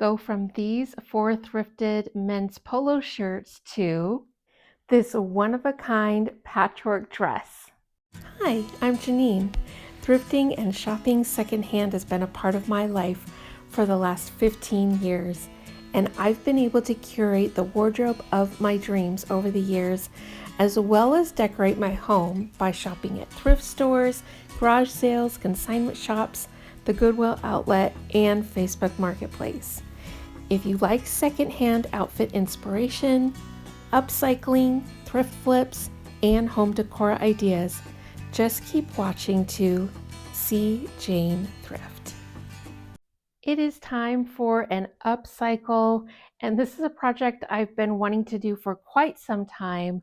go from these 4 thrifted men's polo shirts to this one-of-a-kind patchwork dress. Hi, I'm Janine. Thrifting and shopping secondhand has been a part of my life for the last 15 years, and I've been able to curate the wardrobe of my dreams over the years, as well as decorate my home by shopping at thrift stores, garage sales, consignment shops, the Goodwill outlet, and Facebook Marketplace. If you like secondhand outfit inspiration, upcycling, thrift flips, and home decor ideas, just keep watching to see Jane Thrift. It is time for an upcycle, and this is a project I've been wanting to do for quite some time.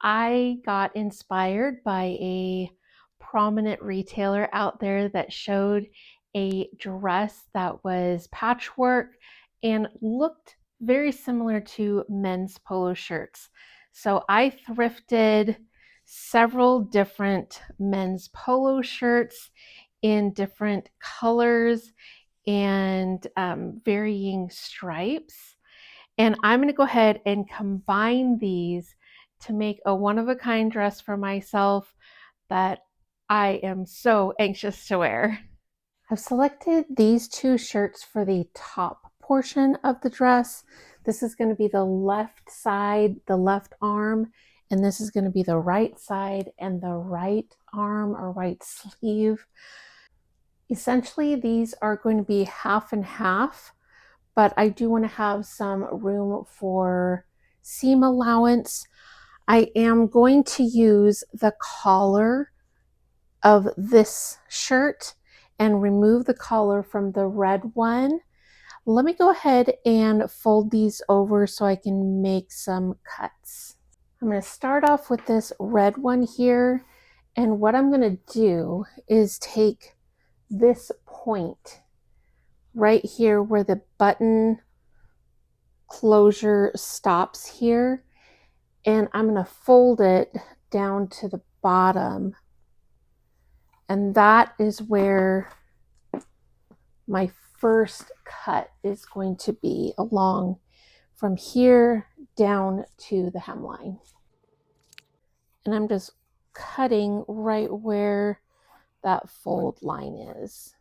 I got inspired by a prominent retailer out there that showed a dress that was patchwork and looked very similar to men's polo shirts. So I thrifted several different men's polo shirts in different colors and varying stripes. And I'm going to go ahead and combine these to make a one-of-a-kind dress for myself that I am so anxious to wear. I've selected these 2 shirts for the top portion of the dress. This is going to be the left side, the left arm, and this is going to be the right side and the right arm or right sleeve. Essentially, these are going to be half and half, but I do want to have some room for seam allowance. I am going to use the collar of this shirt and remove the collar from the red one. Let me go ahead and fold these over so I can make some cuts. I'm going to start off with this red one here, and what I'm going to do is take this point right here where the button closure stops here, and I'm going to fold it down to the bottom, and that is where my first cut is going to be, along from here down to the hemline. And I'm just cutting right where that fold line is.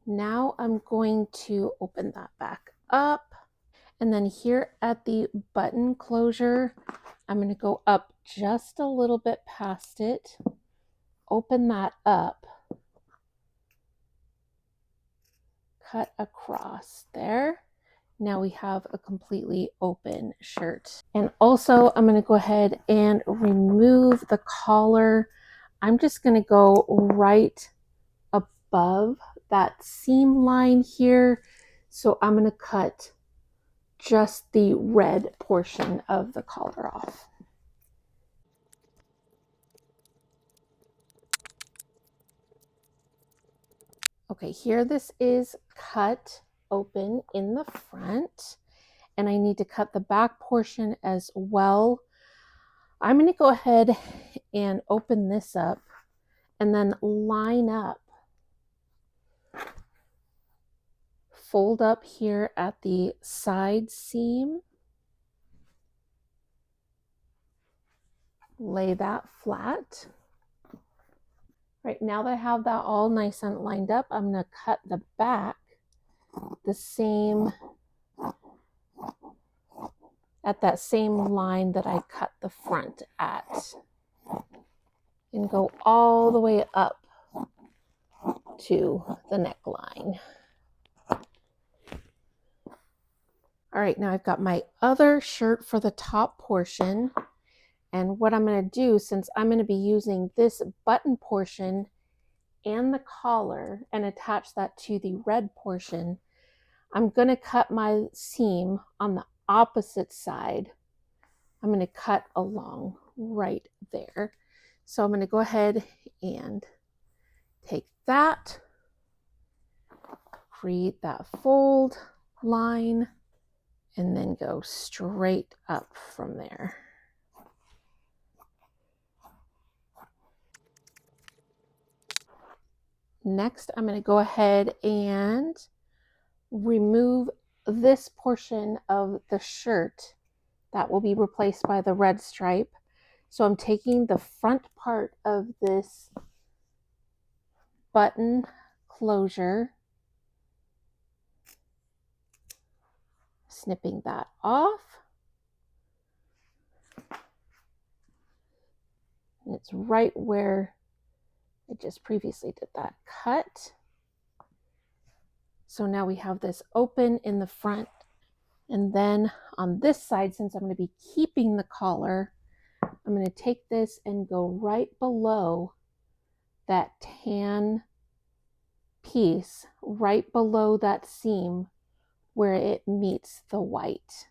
Now I'm going to open that back up, and then here at the button closure, I'm going to go up just a little bit past it, open that up, cut across there. Now we have a completely open shirt. And also I'm going to go ahead and remove the collar. I'm just going to go right above that seam line here. So I'm going to cut just the red portion of the collar off. Okay, here this is cut open in the front, and I need to cut the back portion as well. I'm going to go ahead and open this up and then line up, fold up here at the side seam, lay that flat. Right, now that I have that all nice and lined up, I'm going to cut the back the same, at that same line that I cut the front at, and go all the way up to the neckline. All right, now I've got my other shirt for the top portion. And what I'm going to do, since I'm going to be using this button portion and the collar and attach that to the red portion, I'm going to cut my seam on the opposite side. I'm going to cut along right there. So I'm going to go ahead and take that, create that fold line, and then go straight up from there. Next, I'm going to go ahead and remove this portion of the shirt that will be replaced by the red stripe. So I'm taking the front part of this button closure, snipping that off. And it's right where I just previously did that cut. So now we have this open in the front. And then on this side, since I'm going to be keeping the collar, I'm going to take this and go right below that tan piece, right below that seam where it meets the white.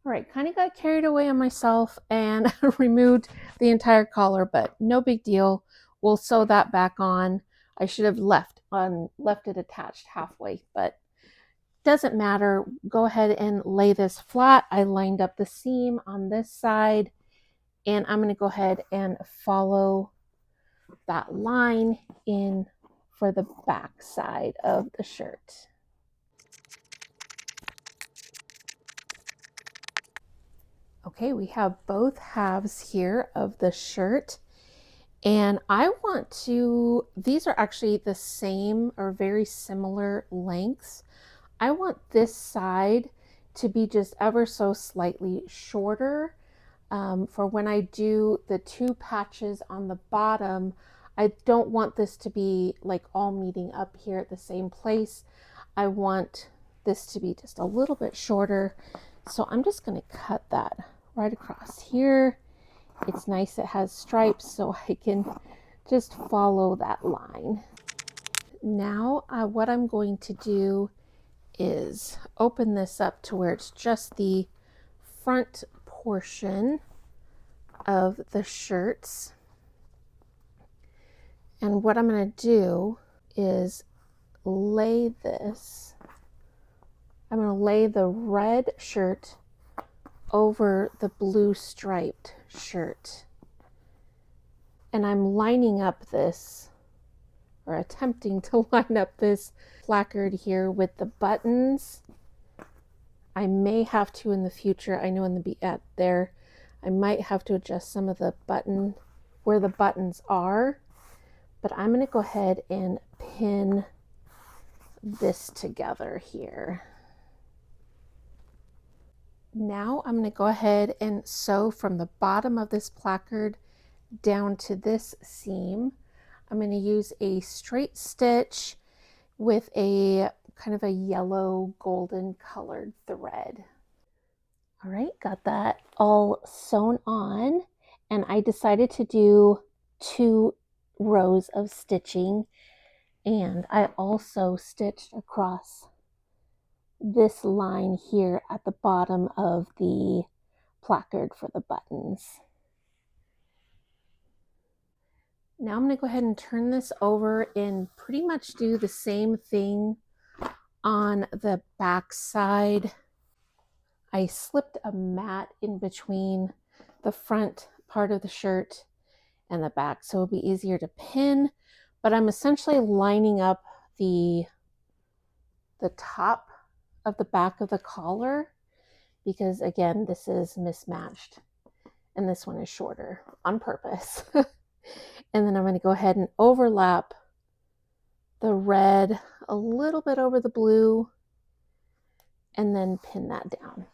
All right, kind of got carried away on myself and removed the entire collar, but no big deal. We'll sew that back on. I should have left it attached halfway, but doesn't matter. Go ahead and lay this flat. I lined up the seam on this side, and I'm going to go ahead and follow that line in for the back side of the shirt. Okay, we have both halves here of the shirt, and I want to, these are actually the same or very similar lengths. I want this side to be just ever so slightly shorter. For when I do the two patches on the bottom, I don't want this to be like all meeting up here at the same place. I want this to be just a little bit shorter. So I'm just going to cut that right across here. It's nice it has stripes, so I can just follow that line. Now what I'm going to do is open this up to where it's just the front portion of the shirts. And what I'm going to do is lay this. I'm going to lay the red shirt over the blue striped shirt. And I'm lining up this, or attempting to line up this placard here with the buttons. I may have to in the future. I know in the at there, I might have to adjust some of the button where the buttons are, but I'm going to go ahead and pin this together here. Now I'm going to go ahead and sew from the bottom of this placard down to this seam. I'm going to use a straight stitch with a kind of a yellow golden colored thread. All right, got that all sewn on, and I decided to do 2 rows of stitching, and I also stitched across this line here at the bottom of the placard for the buttons. Now I'm going to go ahead and turn this over and pretty much do the same thing on the back side. I slipped a mat in between the front part of the shirt and the back, so it'll be easier to pin, but I'm essentially lining up the top of the back of the collar, because again, this is mismatched and this one is shorter on purpose. And then I'm going to go ahead and overlap the red a little bit over the blue and then pin that down.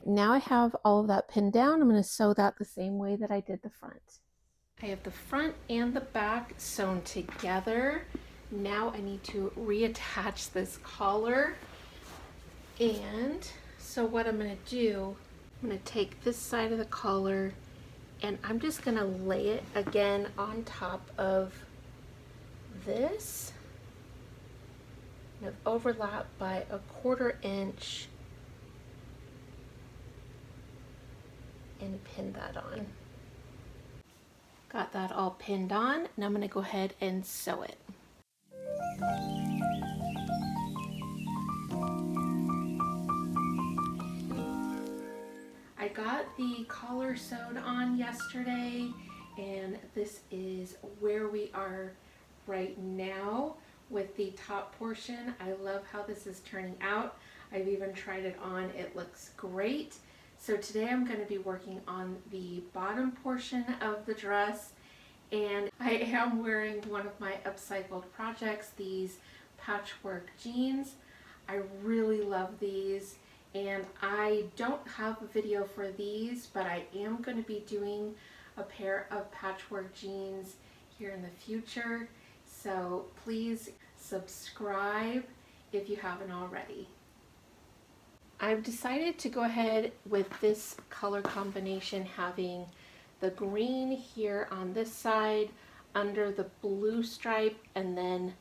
Now I have all of that pinned down. I'm going to sew that the same way that I did the front. I have the front and the back sewn together. Now I need to reattach this collar. And so what I'm going to do, I'm going to take this side of the collar and I'm just going to lay it again on top of this. And overlap by 1/4 inch and pin that on. Got that all pinned on, and I'm going to go ahead and sew it. got the collar sewed on yesterday, and this is where we are right now with the top portion. I love how this is turning out. I've even tried it on. It looks great. So today I'm going to be working on the bottom portion of the dress, and I am wearing one of my upcycled projects, these patchwork jeans. I really love these, and I don't have a video for these, but I am going to be doing a pair of patchwork jeans here in the future. So please subscribe if you haven't already. I've decided to go ahead with this color combination, having the green here on this side under the blue stripe, and then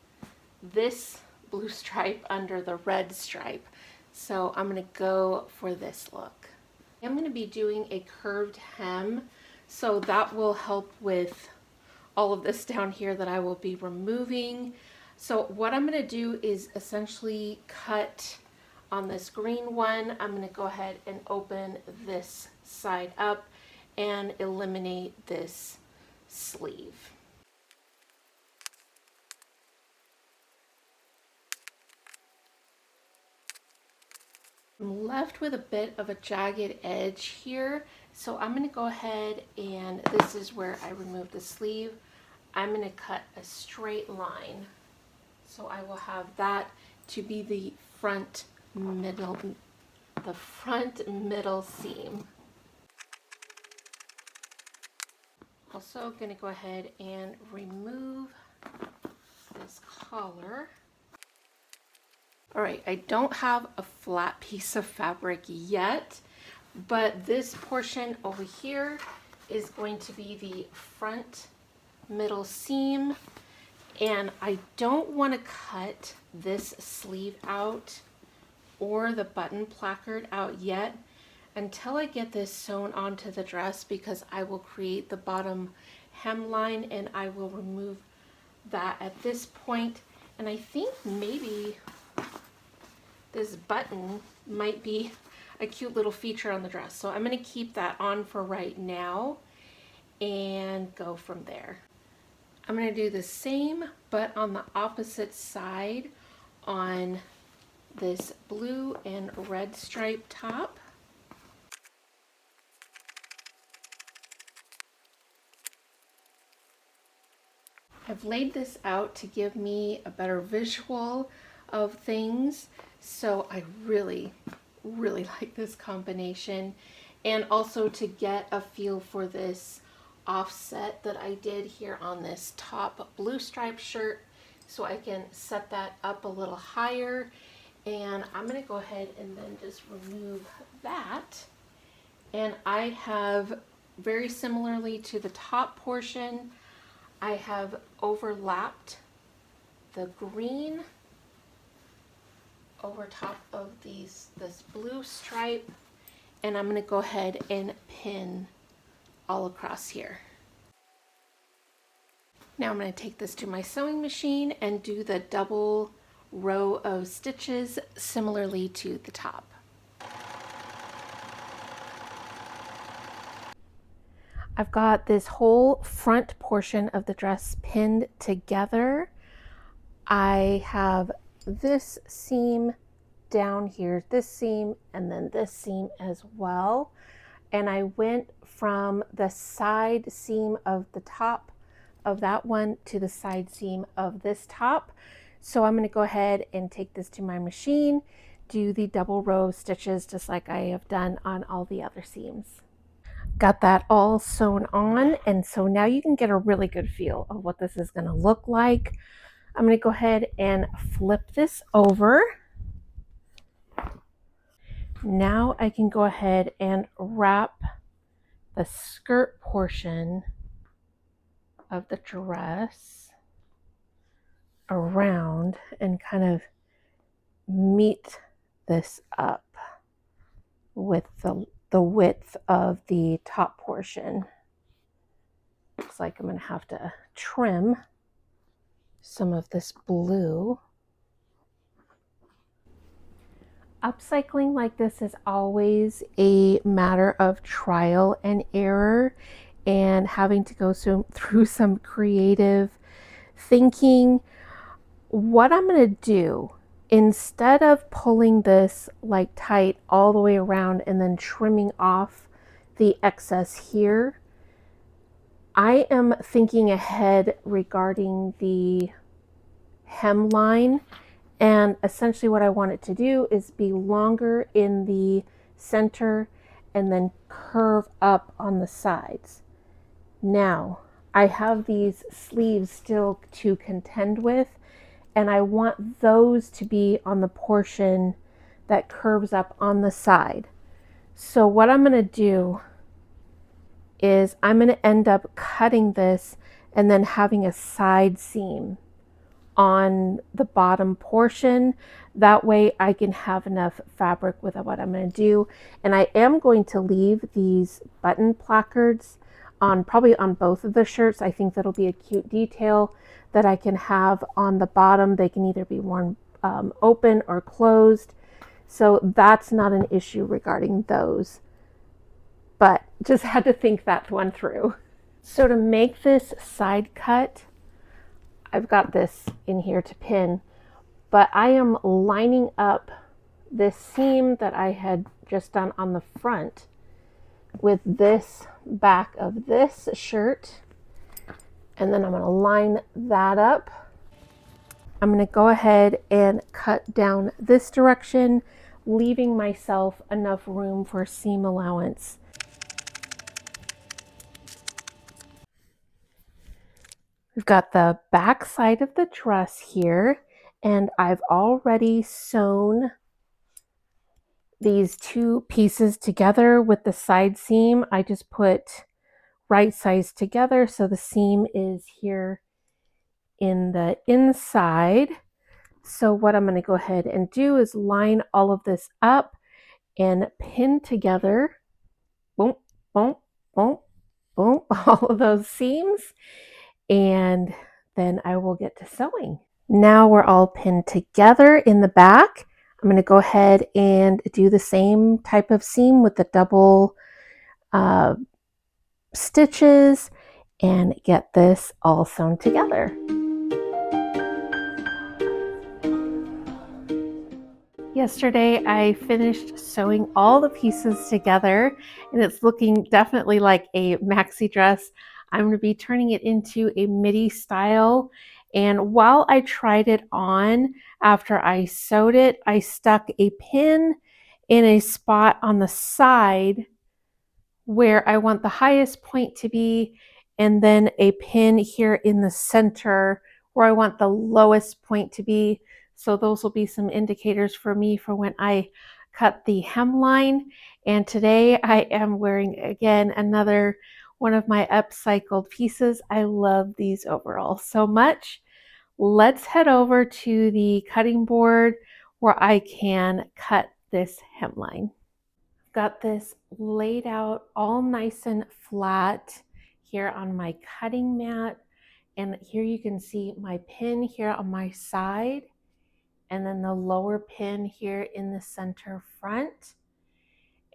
this blue stripe under the red stripe. So I'm going to go for this look. I'm going to be doing a curved hem, so that will help with all of this down here that I will be removing. So what I'm going to do is essentially cut on this green one. I'm going to go ahead and open this side up and eliminate this sleeve. I'm left with a bit of a jagged edge here, so I'm going to go ahead, and this is where I remove the sleeve. I'm going to cut a straight line, so I will have that to be the front middle seam. Also going to go ahead and remove this collar. All right, I don't have a flat piece of fabric yet, but this portion over here is going to be the front middle seam, and I don't want to cut this sleeve out or the button placard out yet until I get this sewn onto the dress, because I will create the bottom hemline and I will remove that at this point. And I think maybe this button might be a cute little feature on the dress, so I'm going to keep that on for right now and go from there. I'm going to do the same but on the opposite side on this blue and red stripe top. I've laid this out to give me a better visual of things, so I really like this combination, and also to get a feel for this offset that I did here on this top blue striped shirt, so I can set that up a little higher. And I'm going to go ahead and then just remove that, and I have, very similarly to the top portion, I have overlapped the green over top of this blue stripe, and I'm going to go ahead and pin all across here. Now I'm going to take this to my sewing machine and do the double row of stitches similarly to the top. I've got this whole front portion of the dress pinned together. I have this seam down here, this seam, and then this seam as well. And I went from the side seam of the top of that one to the side seam of this top. So I'm going to go ahead and take this to my machine, do the double row of stitches just like I have done on all the other seams. Got that all sewn on, and so now you can get a really good feel of what this is going to look like. I'm going to go ahead and flip this over. Now I can go ahead and wrap the skirt portion of the dress around and kind of meet this up with the width of the top portion. Looks like I'm going to have to trim some of this blue. Upcycling like this is always a matter of trial and error and having to go through some creative thinking. What I'm going to do, instead of pulling this like tight all the way around and then trimming off the excess here, I am thinking ahead regarding the hemline. And essentially what I want it to do is be longer in the center and then curve up on the sides. Now, I have these sleeves still to contend with, and I want those to be on the portion that curves up on the side. So what I'm going to do is I'm going to end up cutting this and then having a side seam on the bottom portion. That way I can have enough fabric with what I'm going to do. And I am going to leave these button placards on probably on both of the shirts. I think that'll be a cute detail that I can have on the bottom. They can either be worn open or closed. So that's not an issue regarding those. But just had to think that one through. So to make this side cut, I've got this in here to pin, but I am lining up this seam that I had just done on the front with this back of this shirt, and then I'm going to line that up. I'm going to go ahead and cut down this direction, leaving myself enough room for seam allowance. We've got the back side of the dress here, and I've already sewn these two pieces together with the side seam. I just put right size together, so the seam is here in the inside. So what I'm going to go ahead and do is line all of this up and pin together, boom, boom, boom, boom, all of those seams, and then I will get to sewing. Now we're all pinned together in the back. I'm going to go ahead and do the same type of seam with the double stitches and get this all sewn together. Yesterday I finished sewing all the pieces together, and it's looking definitely like a maxi dress. I'm going to be turning it into a midi style, and while I tried it on after I sewed it, I stuck a pin in a spot on the side where I want the highest point to be, and then a pin here in the center where I want the lowest point to be. So those will be some indicators for me for when I cut the hemline. And today I am wearing again another one of my upcycled pieces. I love these overalls so much. Let's head over to the cutting board where I can cut this hemline. Got this laid out all nice and flat here on my cutting mat, and here you can see my pin here on my side, and then the lower pin here in the center front.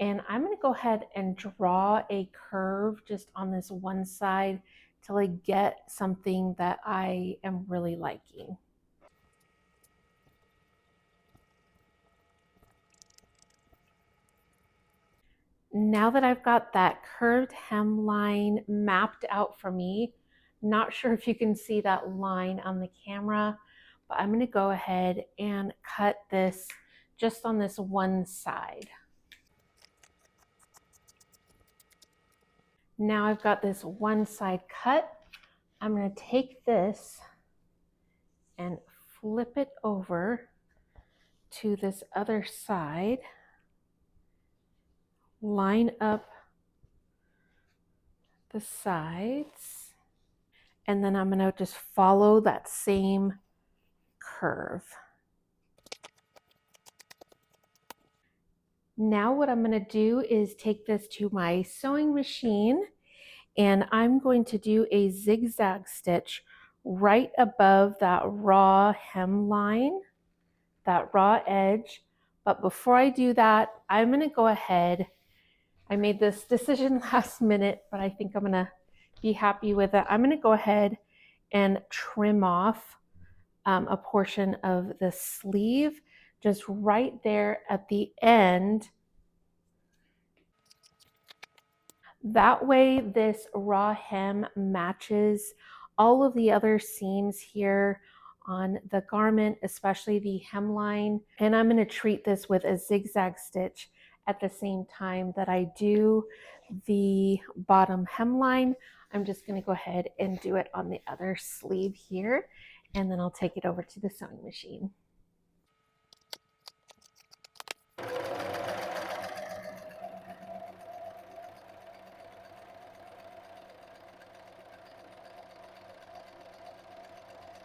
And I'm going to go ahead and draw a curve just on this one side till I get something that I am really liking. Now that I've got that curved hemline mapped out for me, not sure if you can see that line on the camera, but I'm going to go ahead and cut this just on this one side. Now I've got this one side cut. I'm going to take this and flip it over to this other side, line up the sides, and then I'm going to just follow that same curve. Now what I'm going to do is take this to my sewing machine, and I'm going to do a zigzag stitch right above that raw hemline, that raw edge, But before I do that, I'm gonna go ahead. I made this decision last minute, but I think I'm gonna be happy with it. I'm gonna go ahead and trim off a portion of the sleeve just right there at the end. That way this raw hem matches all of the other seams here on the garment, especially the hemline. And I'm going to treat this with a zigzag stitch at the same time that I do the bottom hemline. I'm just going to go ahead and do it on the other sleeve here, and then I'll take it over to the sewing machine.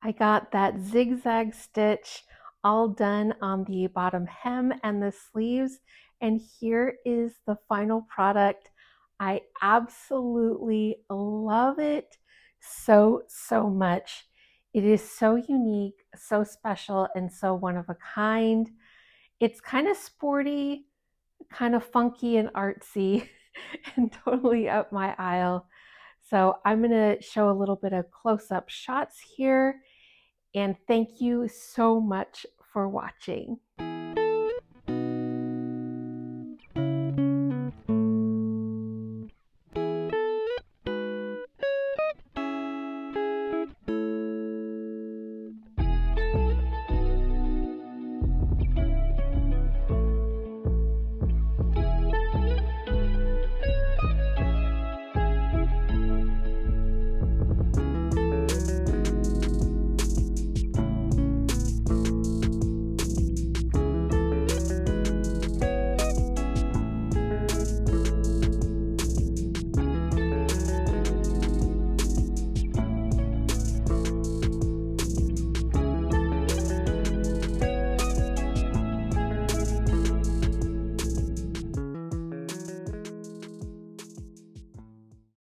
I got that zigzag stitch all done on the bottom hem and the sleeves, and here is the final product. I absolutely love it so much. It is so unique, so special, and so one of a kind. It's kind of sporty, kind of funky and artsy, and totally up my aisle. So I'm going to show a little bit of close-up shots here, and thank you so much for watching.